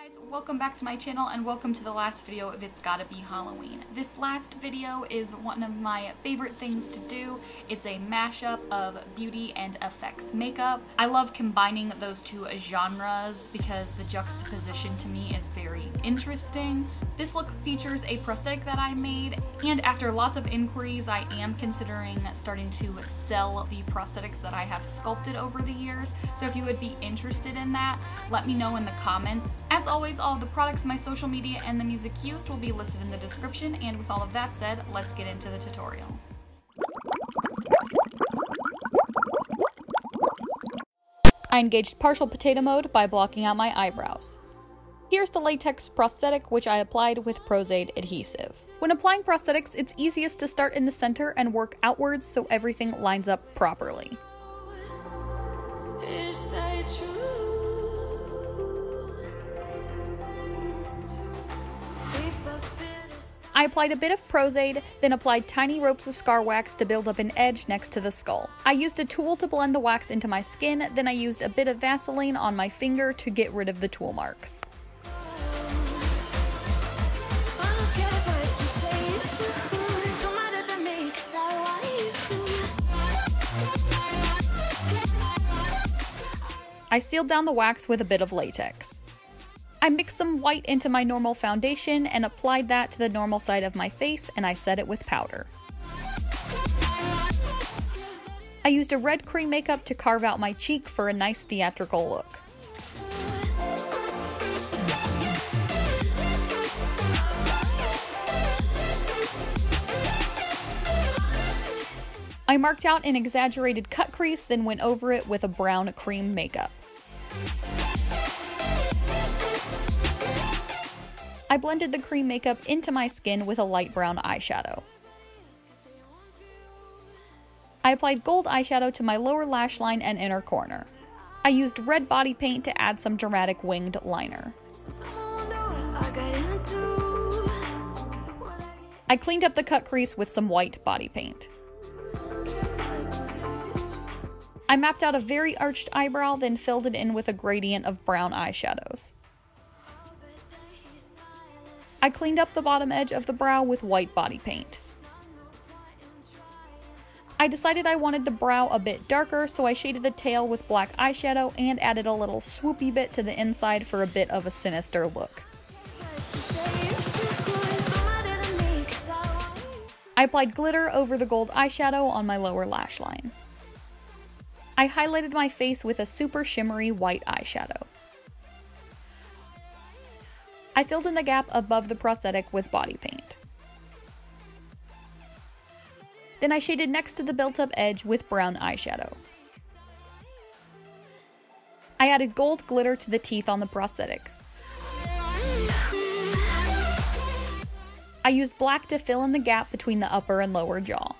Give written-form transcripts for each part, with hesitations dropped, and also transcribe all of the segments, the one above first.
Guys, welcome back to my channel and welcome to the last video of It's Gotta Be Halloween. This last video is one of my favorite things to do. It's a mashup of beauty and effects makeup. I love combining those two genres because the juxtaposition to me is very interesting. This look features a prosthetic that I made, and after lots of inquiries I am considering starting to sell the prosthetics that I have sculpted over the years. So if you would be interested in that, let me know in the comments. As always, all of the products, my social media, and the music used will be listed in the description, and with all of that said, let's get into the tutorial. I engaged partial potato mode by blocking out my eyebrows. Here's the latex prosthetic, which I applied with Pros-Aid adhesive. When applying prosthetics, it's easiest to start in the center and work outwards so everything lines up properly. I applied a bit of Pros-Aid, then applied tiny ropes of scar wax to build up an edge next to the skull. I used a tool to blend the wax into my skin, then I used a bit of Vaseline on my finger to get rid of the tool marks. I sealed down the wax with a bit of latex. I mixed some white into my normal foundation and applied that to the normal side of my face, and I set it with powder. I used a red cream makeup to carve out my cheek for a nice theatrical look. I marked out an exaggerated cut crease, then went over it with a brown cream makeup. I blended the cream makeup into my skin with a light brown eyeshadow. I applied gold eyeshadow to my lower lash line and inner corner. I used red body paint to add some dramatic winged liner. I cleaned up the cut crease with some white body paint. I mapped out a very arched eyebrow, then filled it in with a gradient of brown eyeshadows. I cleaned up the bottom edge of the brow with white body paint. I decided I wanted the brow a bit darker, so I shaded the tail with black eyeshadow and added a little swoopy bit to the inside for a bit of a sinister look. I applied glitter over the gold eyeshadow on my lower lash line. I highlighted my face with a super shimmery white eyeshadow. I filled in the gap above the prosthetic with body paint. Then I shaded next to the built-up edge with brown eyeshadow. I added gold glitter to the teeth on the prosthetic. I used black to fill in the gap between the upper and lower jaw.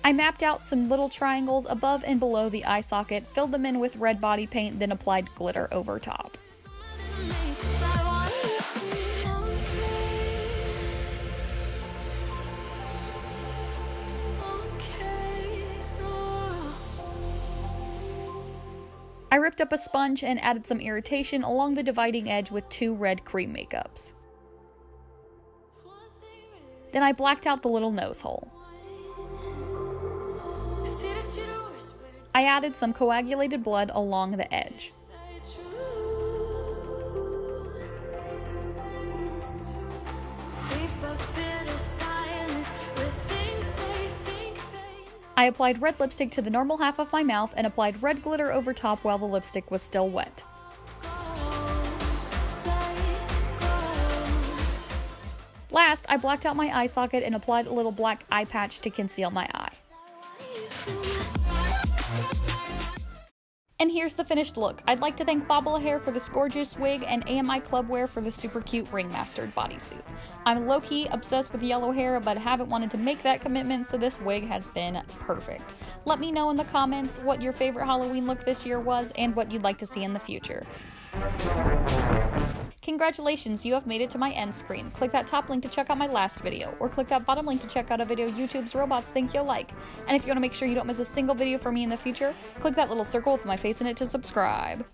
I mapped out some little triangles above and below the eye socket, filled them in with red body paint, then applied glitter over top. I ripped up a sponge and added some irritation along the dividing edge with two red cream makeups. Then I blacked out the little nose hole. I added some coagulated blood along the edge. I applied red lipstick to the normal half of my mouth and applied red glitter over top while the lipstick was still wet. Last, I blacked out my eye socket and applied a little black eye patch to conceal my eye. And here's the finished look. I'd like to thank Babalahair for this gorgeous wig and AMI Clubwear for the super cute Ringmaster bodysuit. I'm low-key obsessed with yellow hair, but haven't wanted to make that commitment, so this wig has been perfect. Let me know in the comments what your favorite Halloween look this year was and what you'd like to see in the future. Congratulations, you have made it to my end screen. Click that top link to check out my last video, or click that bottom link to check out a video YouTube's robots think you'll like. And if you want to make sure you don't miss a single video from me in the future, click that little circle with my face in it to subscribe.